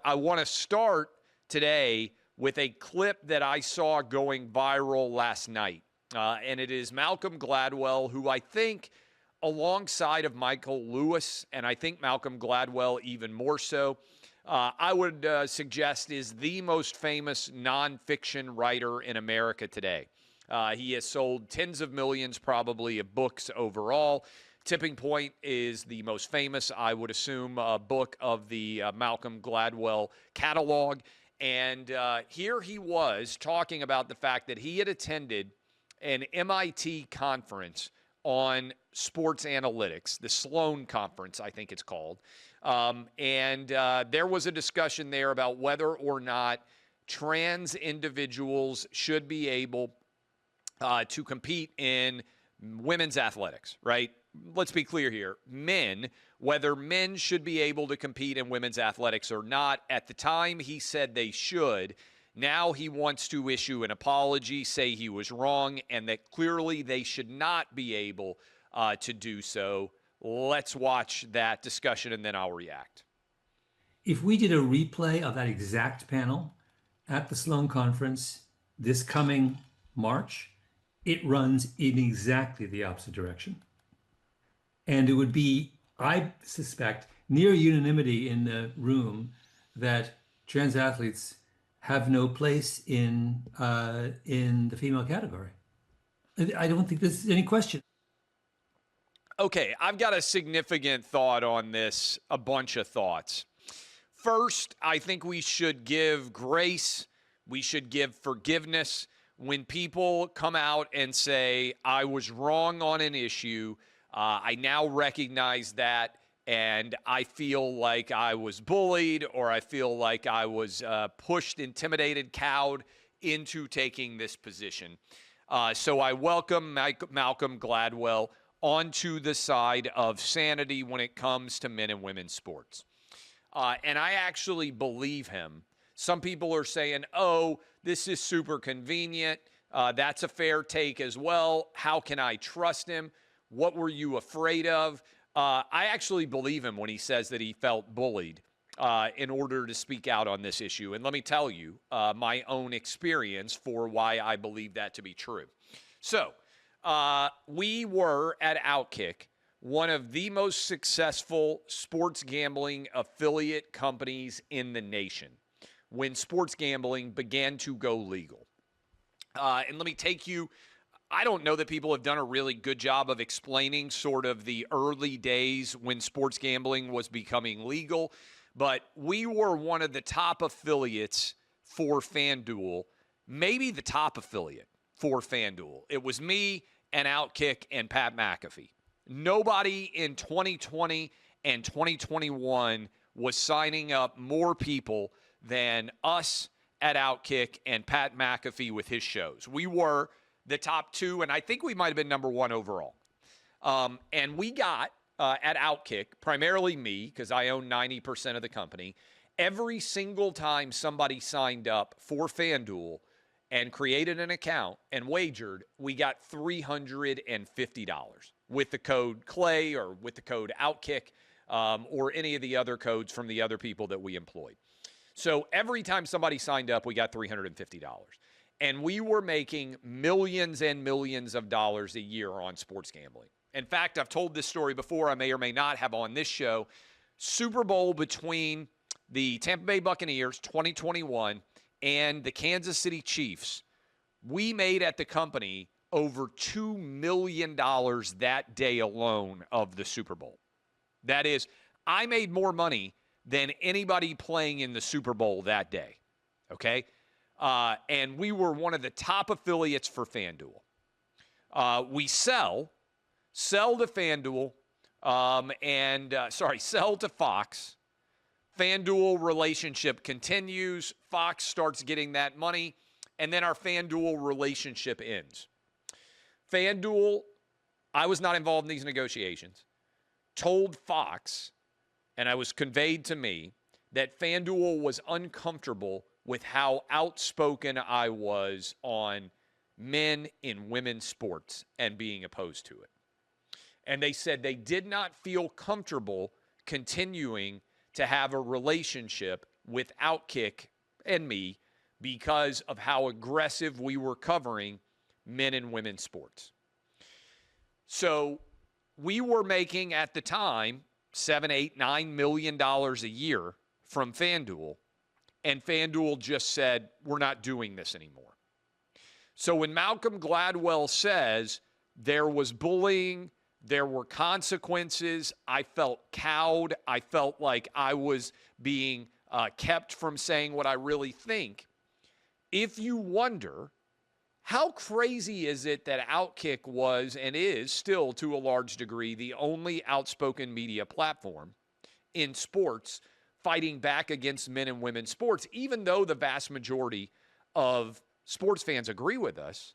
I want to start today with a clip that I saw going viral last night. And it is Malcolm Gladwell, who I think, alongside of Michael Lewis, and I think Malcolm Gladwell even more so, I would suggest is the most famous nonfiction writer in America today. He has sold tens of millions, probably, of books overall. Tipping Point is the most famous, I would assume, book of the Malcolm Gladwell catalog. And here he was talking about the fact that he had attended an MIT conference on sports analytics, the Sloan Conference, I think it's called. And there was a discussion there about whether or not trans individuals should be able to compete in women's athletics, right? Let's be clear here. Men, whether men should be able to compete in women's athletics or not, at the time he said they should. Now he wants to issue an apology, say he was wrong, and that clearly they should not be able to do so. Let's watch that discussion, and then I'll react. If we did a replay of that exact panel at the Sloan Conference this coming March, it runs in exactly the opposite direction. And it would be, I suspect, near unanimity in the room that trans athletes have no place in the female category. I don't think there's any question. Okay, I've got a significant thought on this, a bunch of thoughts. First, I think we should give grace, we should give forgiveness when people come out and say, I was wrong on an issue, I now recognize that, and I feel like I was bullied, or I feel like I was pushed, intimidated, cowed into taking this position. So I welcome Malcolm Gladwell onto the side of sanity when it comes to men and women's sports. And I actually believe him. Some people are saying, oh, this is super convenient. That's a fair take as well. How can I trust him? What were you afraid of? I actually believe him when he says that he felt bullied in order to speak out on this issue. And let me tell you my own experience for why I believe that to be true. So we were at OutKick, one of the most successful sports gambling affiliate companies in the nation, when sports gambling began to go legal. And let me take you, I don't know that people have done a really good job of explaining sort of the early days when sports gambling was becoming legal, but we were one of the top affiliates for FanDuel, maybe the top affiliate for FanDuel. It was me and OutKick and Pat McAfee. Nobody in 2020 and 2021 was signing up more people than us at OutKick and Pat McAfee with his shows. We were the top two, and I think we might have been number one overall. And we got, at OutKick, primarily me, because I own 90% of the company, every single time somebody signed up for FanDuel and created an account and wagered, we got $350 with the code CLAY or with the code OutKick or any of the other codes from the other people that we employed. So every time somebody signed up, we got $350. And we were making millions and millions of dollars a year on sports gambling. In fact, I've told this story before, I may or may not have on this show. Super Bowl between the Tampa Bay Buccaneers 2021 and the Kansas City Chiefs, we made at the company over $2 million that day alone of the Super Bowl. That is, I made more money than anybody playing in the Super Bowl that day, okay? And we were one of the top affiliates for FanDuel. We sell to FanDuel, sell to Fox. FanDuel relationship continues. Fox starts getting that money, and then our FanDuel relationship ends. FanDuel, I was not involved in these negotiations, told Fox, and it was conveyed to me, that FanDuel was uncomfortable with how outspoken I was on men in women's sports and being opposed to it. And they said they did not feel comfortable continuing to have a relationship with OutKick and me because of how aggressive we were covering men and women's sports. So we were making at the time $7, $8, $9 million a year from FanDuel, and FanDuel just said, we're not doing this anymore. So when Malcolm Gladwell says there was bullying, there were consequences, I felt cowed, I felt like I was being kept from saying what I really think. If you wonder, how crazy is it that OutKick was and is still, to a large degree, the only outspoken media platform in sports fighting back against men and women's sports, even though the vast majority of sports fans agree with us?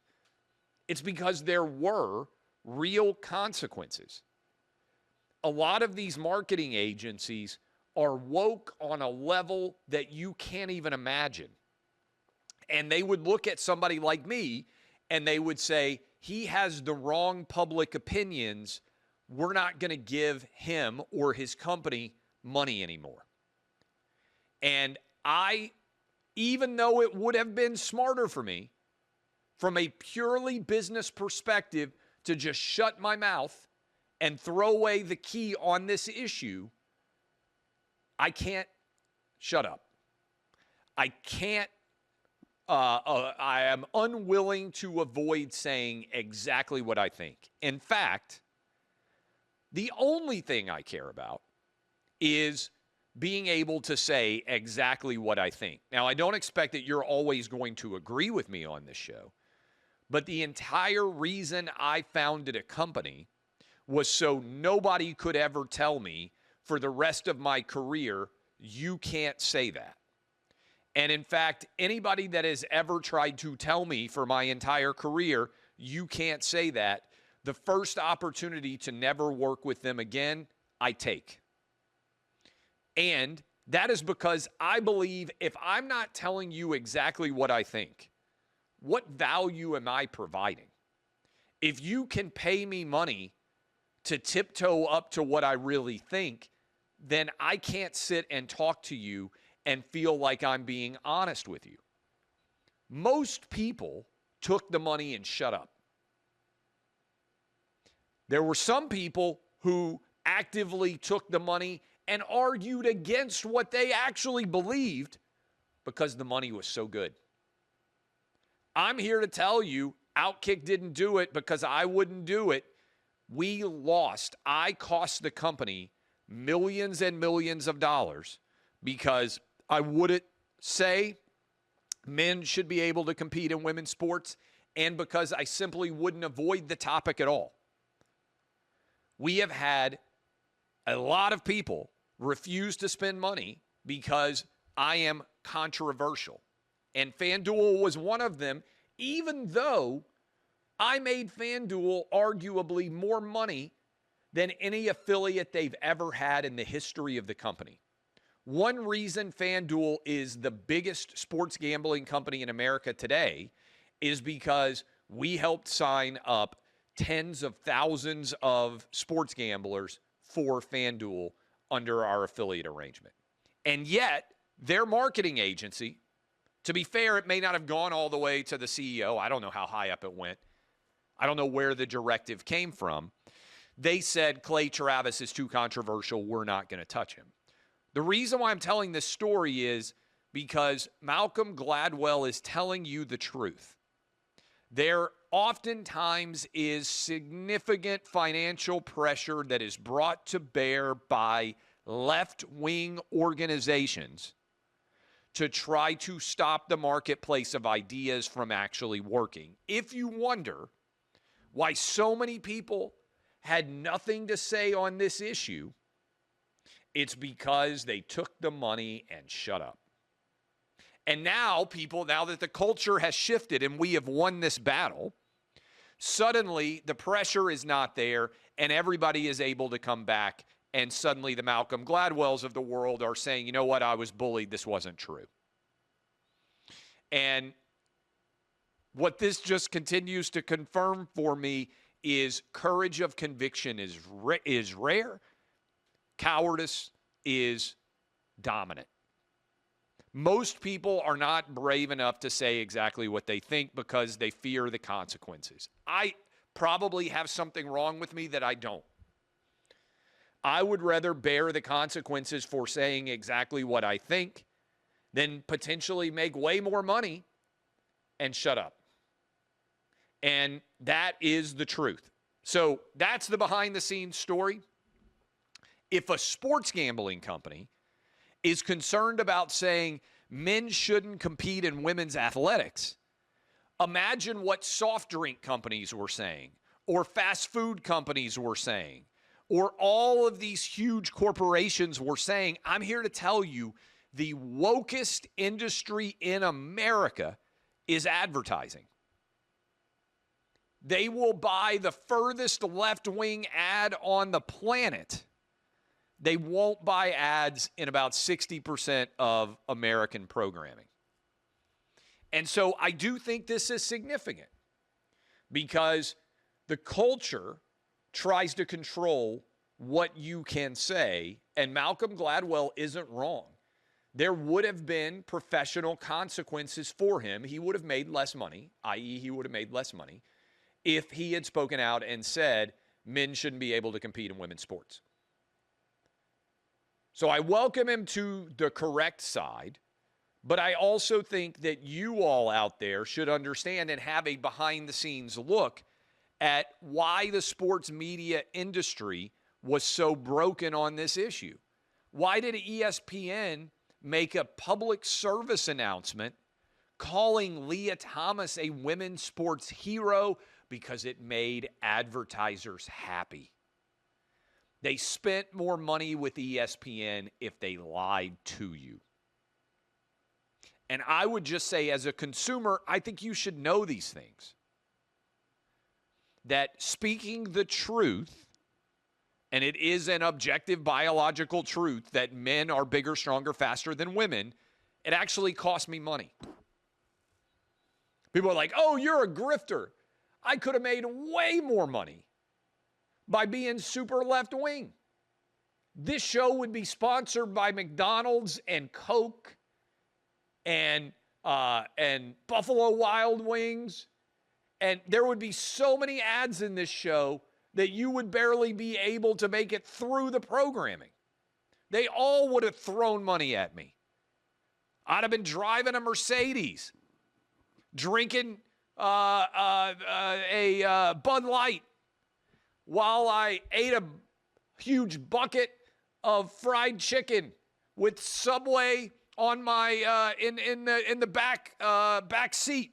It's because there were real consequences. A lot of these marketing agencies are woke on a level that you can't even imagine. And they would look at somebody like me and they would say, he has the wrong public opinions. We're not going to give him or his company money anymore. And even though it would have been smarter for me from a purely business perspective to just shut my mouth and throw away the key on this issue, I can't shut up. I can't. I am unwilling to avoid saying exactly what I think. In fact, the only thing I care about is being able to say exactly what I think. Now, I don't expect that you're always going to agree with me on this show, but the entire reason I founded a company was so nobody could ever tell me for the rest of my career, you can't say that. And in fact, anybody that has ever tried to tell me for my entire career, you can't say that, the first opportunity to never work with them again, I take. And that is because I believe if I'm not telling you exactly what I think, what value am I providing? If you can pay me money to tiptoe up to what I really think, then I can't sit and talk to you and feel like I'm being honest with you. Most people took the money and shut up. There were some people who actively took the money and argued against what they actually believed because the money was so good. I'm here to tell you, OutKick didn't do it because I wouldn't do it. We lost. I cost the company millions and millions of dollars because I wouldn't say men should be able to compete in women's sports, and because I simply wouldn't avoid the topic at all. We have had a lot of people refuse to spend money because I am controversial. And FanDuel was one of them, even though I made FanDuel arguably more money than any affiliate they've ever had in the history of the company. One reason FanDuel is the biggest sports gambling company in America today is because we helped sign up tens of thousands of sports gamblers for FanDuel under our affiliate arrangement. And yet, their marketing agency, to be fair, it may not have gone all the way to the CEO. I don't know how high up it went. I don't know where the directive came from. They said, Clay Travis is too controversial. We're not going to touch him. The reason why I'm telling this story is because Malcolm Gladwell is telling you the truth. There oftentimes is significant financial pressure that is brought to bear by left-wing organizations to try to stop the marketplace of ideas from actually working. If you wonder why so many people had nothing to say on this issue, it's because they took the money and shut up. And now now that the culture has shifted and we have won this battle, suddenly the pressure is not there and everybody is able to come back, and suddenly the Malcolm Gladwells of the world are saying, you know what, I was bullied, this wasn't true. And what this just continues to confirm for me is courage of conviction is rare. Cowardice is dominant. Most people are not brave enough to say exactly what they think because they fear the consequences. I probably have something wrong with me that I don't. I would rather bear the consequences for saying exactly what I think than potentially make way more money and shut up. And that is the truth. So that's the behind the scenes story. If a sports gambling company is concerned about saying men shouldn't compete in women's athletics, imagine what soft drink companies were saying, or fast food companies were saying, or all of these huge corporations were saying. I'm here to tell you the wokest industry in America is advertising. They will buy the furthest left-wing ad on the planet. They won't buy ads in about 60% of American programming. And so I do think this is significant because the culture tries to control what you can say, and Malcolm Gladwell isn't wrong. There would have been professional consequences for him. He would have made less money, i.e., he would have made less money, if he had spoken out and said men shouldn't be able to compete in women's sports. So I welcome him to the correct side, but I also think that you all out there should understand and have a behind-the-scenes look at why the sports media industry was so broken on this issue. Why did ESPN make a public service announcement calling Leah Thomas a women's sports hero? Because it made advertisers happy. They spent more money with ESPN if they lied to you. And I would just say, as a consumer, I think you should know these things. That speaking the truth, and it is an objective biological truth that men are bigger, stronger, faster than women, it actually cost me money. People are like, oh, you're a grifter. I could have made way more money by being super left wing. This show would be sponsored by McDonald's and Coke and Buffalo Wild Wings. And there would be so many ads in this show that you would barely be able to make it through the programming. They all would have thrown money at me. I'd have been driving a Mercedes, drinking a Bud Light while I ate a huge bucket of fried chicken with Subway on my in the back seat.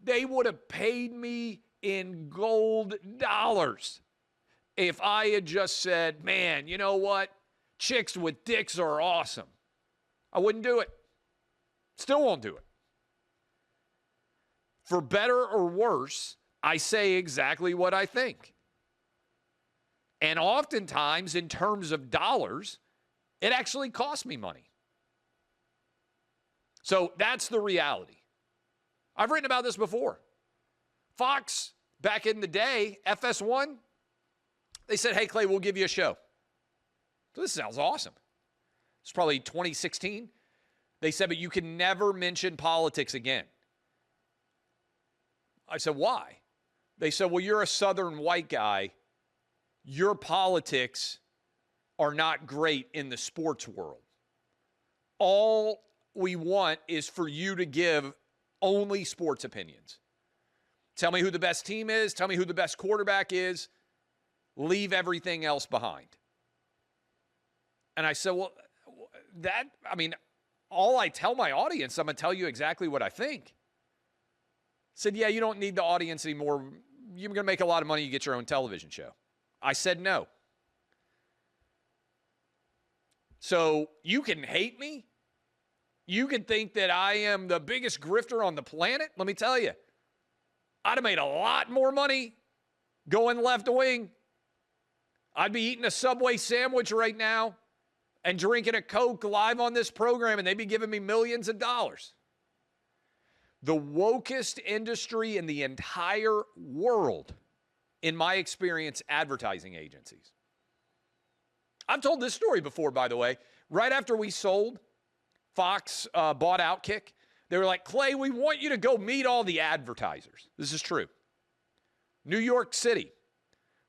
They would have paid me in gold dollars if I had just said, man, you know what? Chicks with dicks are awesome. I wouldn't do it. Still won't do it. For better or worse, I say exactly what I think. And oftentimes, in terms of dollars, it actually costs me money. So that's the reality. I've written about this before. Fox, back in the day, FS1, they said, hey, Clay, we'll give you a show. So this sounds awesome. It's probably 2016. They said, but you can never mention politics again. I said, why? They said, well, you're a Southern white guy. Your politics are not great in the sports world. All we want is for you to give only sports opinions. Tell me who the best team is. Tell me who the best quarterback is. Leave everything else behind. And I said, well, all I tell my audience, I'm going to tell you exactly what I think. Said, yeah, you don't need the audience anymore. You're going to make a lot of money. You get your own television show. I said no. So you can hate me. You can think that I am the biggest grifter on the planet. Let me tell you, I'd have made a lot more money going left wing. I'd be eating a Subway sandwich right now and drinking a Coke live on this program, and they'd be giving me millions of dollars. The wokest industry in the entire world, in my experience, advertising agencies. I've told this story before, by the way. Right after we sold Fox bought OutKick, they were like, Clay, we want you to go meet all the advertisers. This is true. New York City,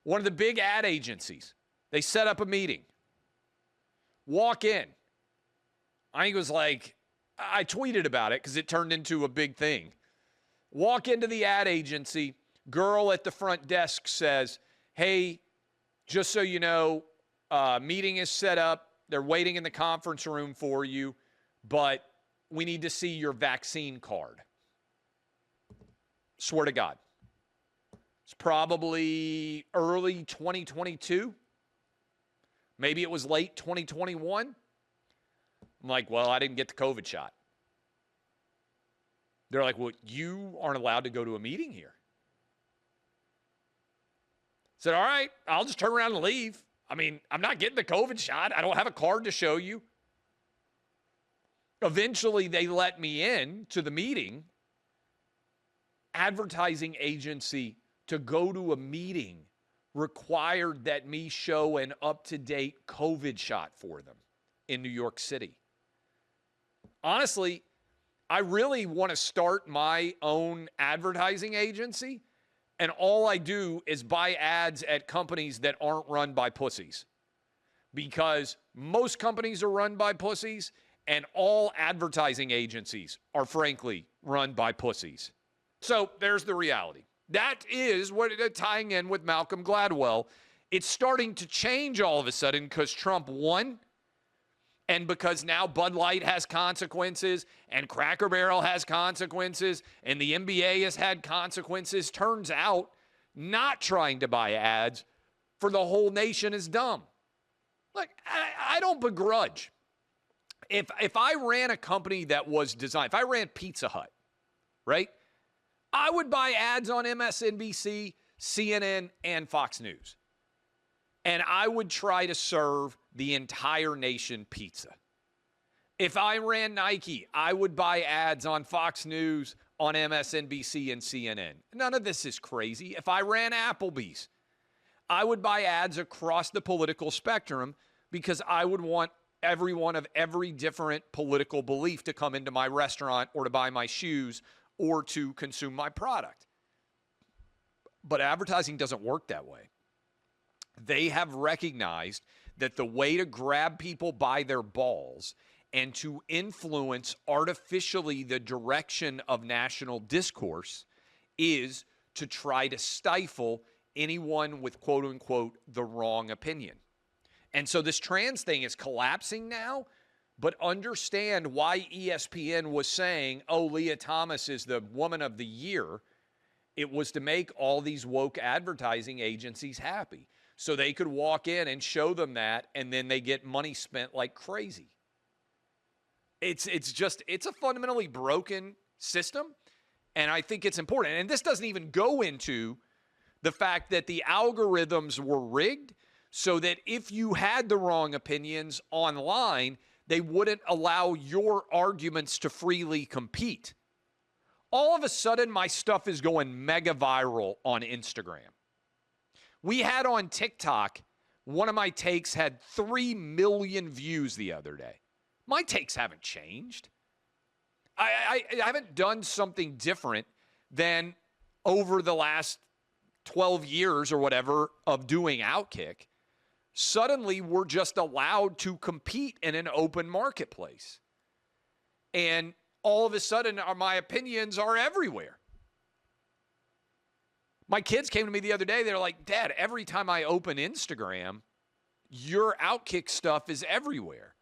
one of the big ad agencies, they set up a meeting. Walk in. I think it was like, I tweeted about it because it turned into a big thing. Walk into the ad agency. Girl at the front desk says, hey, just so you know, meeting is set up. They're waiting in the conference room for you, but we need to see your vaccine card. Swear to God. It's probably early 2022. Maybe it was late 2021. I'm like, well, I didn't get the COVID shot. They're like, well, you aren't allowed to go to a meeting here. I said, all right, I'll just turn around and leave. I mean, I'm not getting the COVID shot. I don't have a card to show you. Eventually, they let me in to the meeting. Advertising agency to go to a meeting required that me show an up-to-date COVID shot for them in New York City. Honestly, I really want to start my own advertising agency, and all I do is buy ads at companies that aren't run by pussies. Because most companies are run by pussies, and all advertising agencies are, frankly, run by pussies. So there's the reality. That is what tying in with Malcolm Gladwell. It's starting to change all of a sudden because Trump won, and because now Bud Light has consequences, and Cracker Barrel has consequences, and the NBA has had consequences. Turns out, not trying to buy ads for the whole nation is dumb. Look, I don't begrudge. If I ran a company that was designed, if I ran Pizza Hut, right, I would buy ads on MSNBC, CNN, and Fox News. And I would try to serve the entire nation pizza. If I ran Nike, I would buy ads on Fox News, on MSNBC, and CNN. None of this is crazy. If I ran Applebee's, I would buy ads across the political spectrum because I would want everyone of every different political belief to come into my restaurant or to buy my shoes or to consume my product. But advertising doesn't work that way. They have recognized that the way to grab people by their balls and to influence artificially the direction of national discourse is to try to stifle anyone with, quote unquote, the wrong opinion. And so this trans thing is collapsing now, but understand why ESPN was saying, oh, Leah Thomas is the woman of the year. It was to make all these woke advertising agencies happy. So they could walk in and show them that, and then they get money spent like crazy. It's a fundamentally broken system, and I think it's important. And this doesn't even go into the fact that the algorithms were rigged so that if you had the wrong opinions online, they wouldn't allow your arguments to freely compete. All of a sudden, my stuff is going mega viral on Instagram. We had on TikTok, one of my takes had 3 million views the other day. My takes haven't changed. I haven't done something different than over the last 12 years or whatever of doing OutKick. Suddenly, we're just allowed to compete in an open marketplace. And all of a sudden, my opinions are everywhere. My kids came to me the other day. They're like, Dad, every time I open Instagram, your OutKick stuff is everywhere.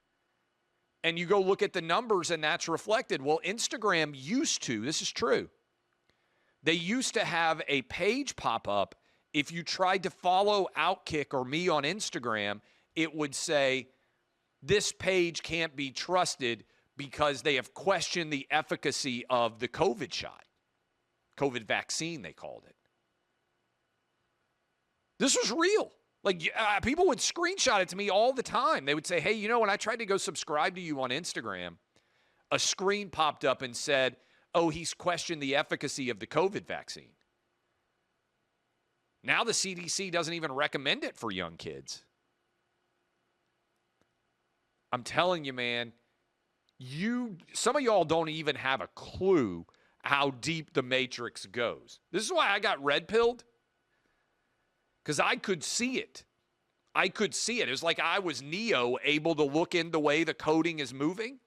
And you go look at the numbers, and that's reflected. Well, Instagram used to, this is true, they used to have a page pop up. If you tried to follow OutKick or me on Instagram, it would say, this page can't be trusted because they have questioned the efficacy of the COVID shot. COVID vaccine, they called it. This was real. Like, people would screenshot it to me all the time. They would say, hey, you know, when I tried to go subscribe to you on Instagram, a screen popped up and said, oh, he's questioned the efficacy of the COVID vaccine. Now the CDC doesn't even recommend it for young kids. I'm telling you, man, some of y'all don't even have a clue how deep the matrix goes. This is why I got red pilled, because I could see it. It was like I was Neo, able to look in the way the coding is moving.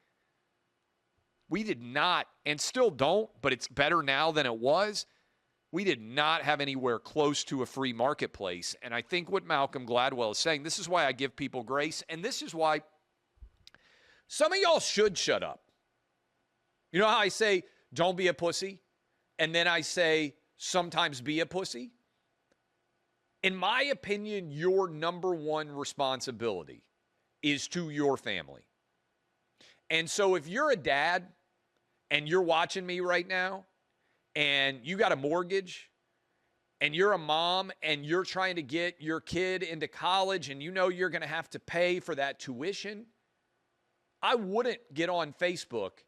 We did not, and still don't, but it's better now than it was. We did not have anywhere close to a free marketplace. And I think what Malcolm Gladwell is saying, this is why I give people grace, and this is why some of y'all should shut up. You know how I say, don't be a pussy? And then I say, sometimes be a pussy? In my opinion, your number one responsibility is to your family. And so if you're a dad and you're watching me right now and you got a mortgage and you're a mom and you're trying to get your kid into college and you know you're going to have to pay for that tuition, I wouldn't get on Facebook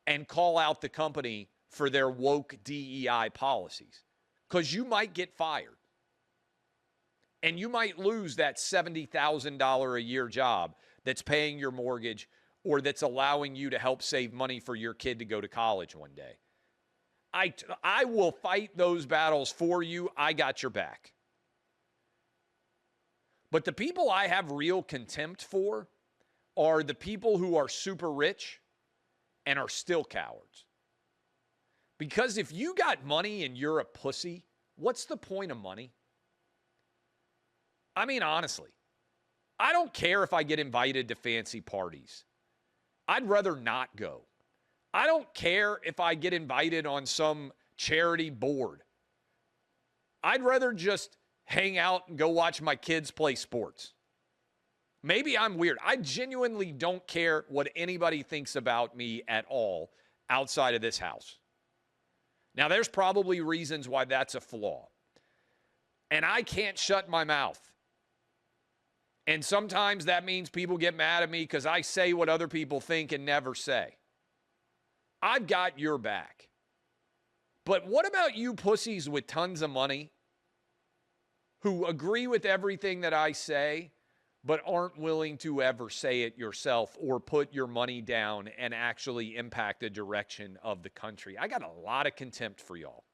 and call out the company for their woke DEI policies, because you might get fired. And you might lose that $70,000 a year job that's paying your mortgage or that's allowing you to help save money for your kid to go to college one day. I will fight those battles for you. I got your back. But the people I have real contempt for are the people who are super rich and are still cowards. Because if you got money and you're a pussy, what's the point of money? I mean, honestly, I don't care if I get invited to fancy parties. I'd rather not go. I don't care if I get invited on some charity board. I'd rather just hang out and go watch my kids play sports. Maybe I'm weird. I genuinely don't care what anybody thinks about me at all outside of this house. Now, there's probably reasons why that's a flaw. And I can't shut my mouth. And sometimes that means people get mad at me because I say what other people think and never say. I've got your back. But what about you pussies with tons of money who agree with everything that I say but aren't willing to ever say it yourself or put your money down and actually impact the direction of the country? I got a lot of contempt for y'all.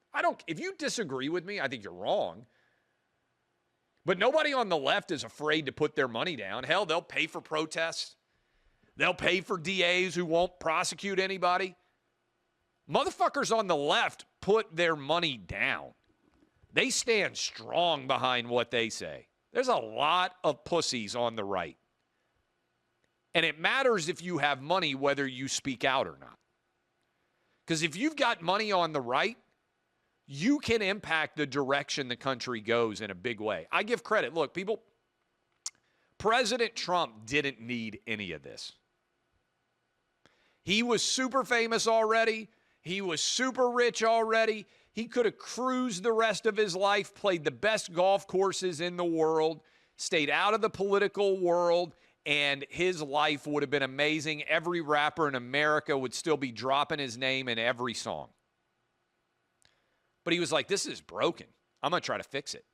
If you disagree with me, I think you're wrong. But nobody on the left is afraid to put their money down. Hell, they'll pay for protests. They'll pay for DAs who won't prosecute anybody. Motherfuckers on the left put their money down. They stand strong behind what they say. There's a lot of pussies on the right. And it matters if you have money whether you speak out or not. Because if you've got money on the right, you can impact the direction the country goes in a big way. I give credit. Look, people, President Trump didn't need any of this. He was super famous already. He was super rich already. He could have cruised the rest of his life, played the best golf courses in the world, stayed out of the political world, and his life would have been amazing. Every rapper in America would still be dropping his name in every song. But he was like, this is broken. I'm going to try to fix it,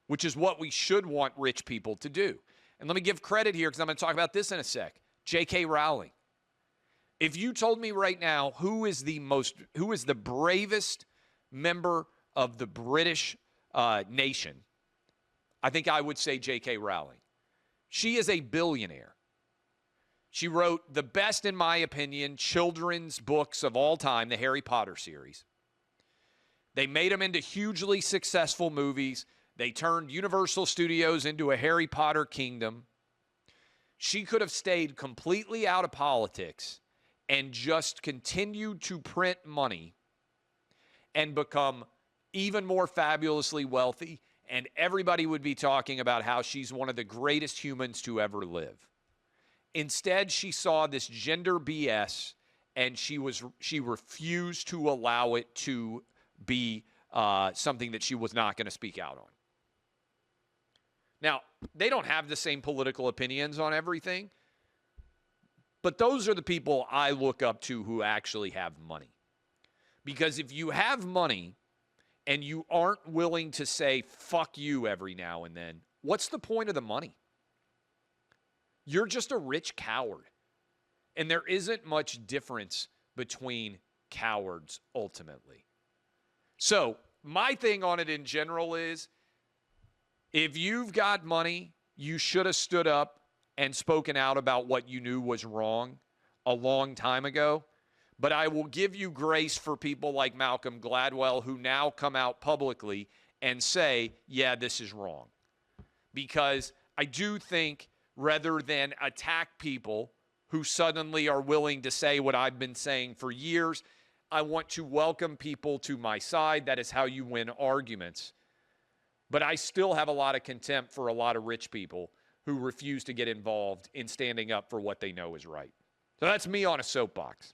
which is what we should want rich people to do. And let me give credit here because I'm going to talk about this in a sec. J.K. Rowling. If you told me right now who is the bravest member of the British nation, I think I would say J.K. Rowling. She is a billionaire. She wrote the best, in my opinion, children's books of all time, the Harry Potter series. They made them into hugely successful movies. They turned Universal Studios into a Harry Potter kingdom. She could have stayed completely out of politics and just continued to print money and become even more fabulously wealthy, and everybody would be talking about how she's one of the greatest humans to ever live. Instead, she saw this gender BS, and she refused to allow it to be something that she was not going to speak out on. Now, they don't have the same political opinions on everything, but those are the people I look up to who actually have money. Because if you have money and you aren't willing to say, fuck you every now and then, what's the point of the money? You're just a rich coward. And there isn't much difference between cowards ultimately. So, my thing on it in general is if you've got money, you should have stood up and spoken out about what you knew was wrong a long time ago. But I will give you grace for people like Malcolm Gladwell who now come out publicly and say, yeah, this is wrong. Because I do think rather than attack people who suddenly are willing to say what I've been saying for years, I want to welcome people to my side. That is how you win arguments. But I still have a lot of contempt for a lot of rich people who refuse to get involved in standing up for what they know is right. So that's me on a soapbox.